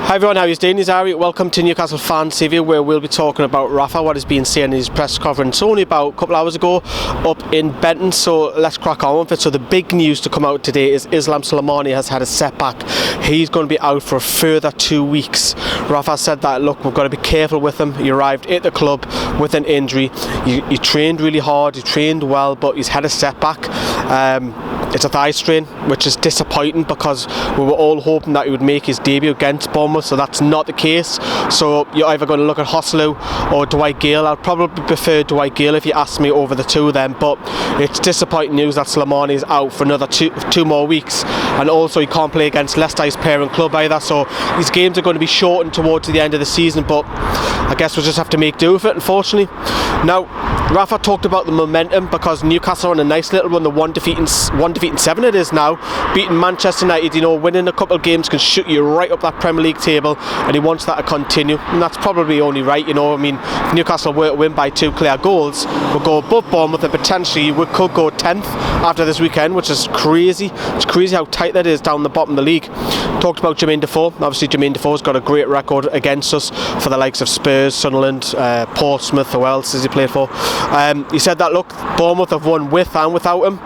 Hi everyone, how are you doing? It's Ari. Welcome to Newcastle Fans TV, where we'll be talking about Rafa, what has been saying in his press conference only about a couple hours ago up in Benton. So let's crack on with it. So the big news to come out today is Islam Slimani has had a setback. He's going to be out for a further 2 weeks. Rafa said that, look, we've got to be careful with him. He arrived at the club with an injury. He trained really hard, he trained well, but he's had a setback. It's a thigh strain, which is disappointing because we were all hoping that he would make his debut against Bournemouth, so that's not the case. So you're either going to look at Joselu or Dwight Gale. I'd probably prefer Dwight Gale if you ask me over the two of them, but it's disappointing news that Slimani is out for another two more weeks, and also he can't play against Leicester, his parent club, either, so his games are going to be shortened towards the end of the season, but I guess we'll just have to make do with it, unfortunately. Now, Rafa talked about the momentum because Newcastle are on a nice little run, the one defeating 7 it is now, beating Manchester United. You know, winning a couple of games can shoot you right up that Premier League table, and he wants that to continue, and that's probably only right. You know, I mean, if Newcastle were to win by 2 clear goals, we'll go above Bournemouth, and potentially we could go 10th after this weekend, which is crazy. It's crazy how tight that is down the bottom of the league. Talked about Jermaine Defoe. Obviously Jermaine Defoe's got a great record against us for the likes of Spurs, Sunderland, Portsmouth. Who else has he played for? He said that, look, Bournemouth have won with and without him,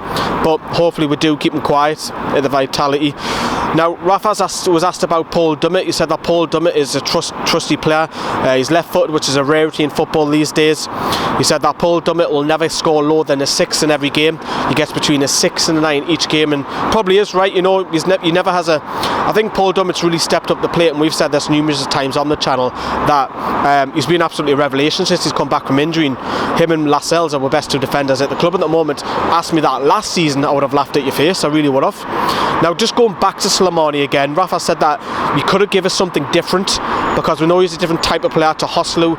but hopefully we do keep him quiet at the vitality. Now, Rafa was asked about Paul Dummett. He said that Paul Dummett is a trusty player. He's left-footed, which is a rarity in football these days. He said that Paul Dummett will never score lower than a 6 in every game. He gets between a 6 and a 9 each game, and probably is right. You know, he never has a... I think Paul Dummett's really stepped up the plate, and we've said this numerous times on the channel, that he's been absolutely a revelation since he's come back from injury. And him and Lascelles are our best 2 defenders at the club at the moment. Asked me that last season, I would have laughed at your face. I really would have. Now, just going back to Slimani again, Rafa said that we could have given us something different because we know he's a different type of player to Joselu,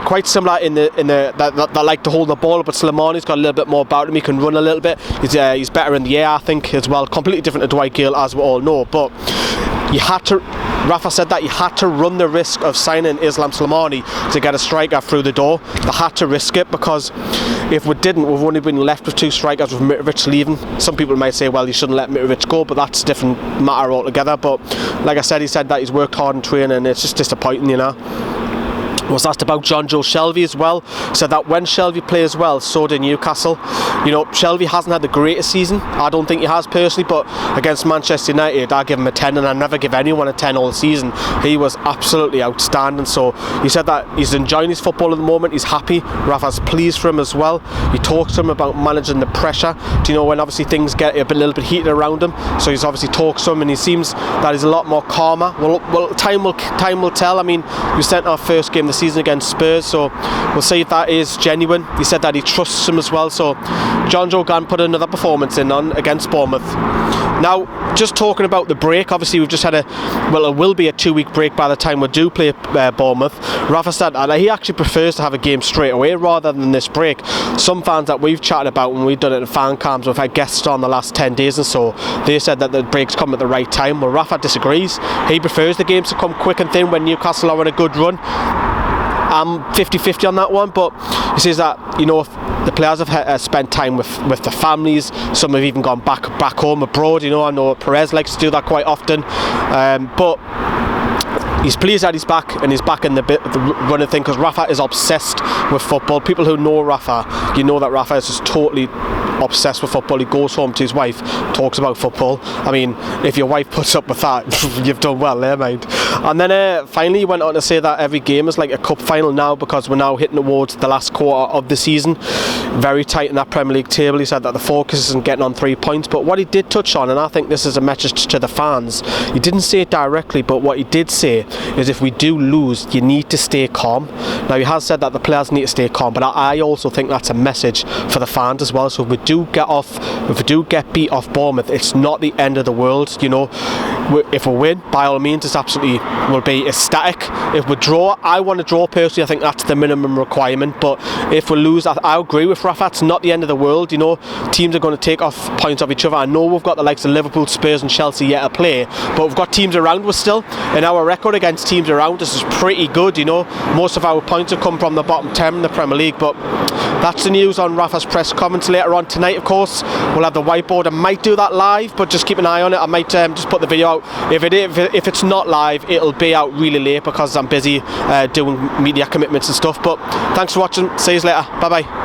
quite similar in that like to hold the ball, but Slimani's got a little bit more about him. He can run a little bit. He's better in the air, I think, as well. Completely different to Dwight Gale, as we all know, but you had to... Rafa said that you had to run the risk of signing Islam Slimani to get a striker through the door. They had to risk it because if we didn't, we've only been left with 2 strikers with Mitrovic leaving. Some people might say, well, you shouldn't let Mitrovic go, but that's a different matter altogether. But like I said, he said that he's worked hard in training, and it's just disappointing, you know. Was asked about Jonjo Shelvey as well. Said that when Shelvey plays well, so do Newcastle. You know, Shelvey hasn't had the greatest season. I don't think he has personally, but against Manchester United, I give him a 10, and I never give anyone a 10 all season. He was absolutely outstanding. So he said that he's enjoying his football at the moment. He's happy. Rafa's pleased for him as well. He talks to him about managing the pressure. Do you know, when obviously things get a little bit heated around him? So he's obviously talks to him, and he seems that he's a lot more calmer. Well, time will tell. I mean, we sent our first game this season against Spurs, so we'll see if that is genuine. He said that he trusts him as well, so Jonjo can put another performance in on against Bournemouth. Now, just talking about the break, obviously we've just had it will be a 2-week break by the time we do play Bournemouth. Rafa said that he actually prefers to have a game straight away rather than this break. Some fans that we've chatted about when we've done it in fan cams, we've had guests on the last 10 days or so, they said that the breaks come at the right time. Well, Rafa disagrees. He prefers the games to come quick and thin when Newcastle are on a good run. I'm 50-50 on that one, but he says that, you know, if the players have spent time with their families, some have even gone back home abroad. You know, I know Perez likes to do that quite often, but he's pleased that he's back, and he's back in the running thing, because Rafa is obsessed with football. People who know Rafa, you know that Rafa is just totally obsessed with football. He goes home to his wife, talks about football. I mean, if your wife puts up with that, you've done well there, mate. And then finally he went on to say that every game is like a cup final now, because we're now hitting towards the last quarter of the season. Very tight in that Premier League table. He said that the focus isn't getting on 3 points, but what he did touch on, and I think this is a message to the fans, he didn't say it directly, but what he did say is if we do lose, you need to stay calm. Now, he has said that the players need to stay calm, but I also think that's a message for the fans as well. So if we do get beat off Bournemouth, it's not the end of the world. You know, if we win, by all means, it's absolutely will be ecstatic. If we draw, I want to draw personally. I think that's the minimum requirement. But if we lose, I agree with Rafa. It's not the end of the world. You know, teams are going to take off points off each other. I know we've got the likes of Liverpool, Spurs and Chelsea yet to play, but we've got teams around us still, and our record against teams around us is pretty good. You know, most of our points have come from the bottom 10 in the Premier League, but that's the news on Rafa's press conference. Later on tonight, of course, we'll have the whiteboard. I might do that live, but just keep an eye on it. I might just put the video out. If it's not live, it'll be out really late because I'm busy doing media commitments and stuff. But thanks for watching. See you later. Bye bye.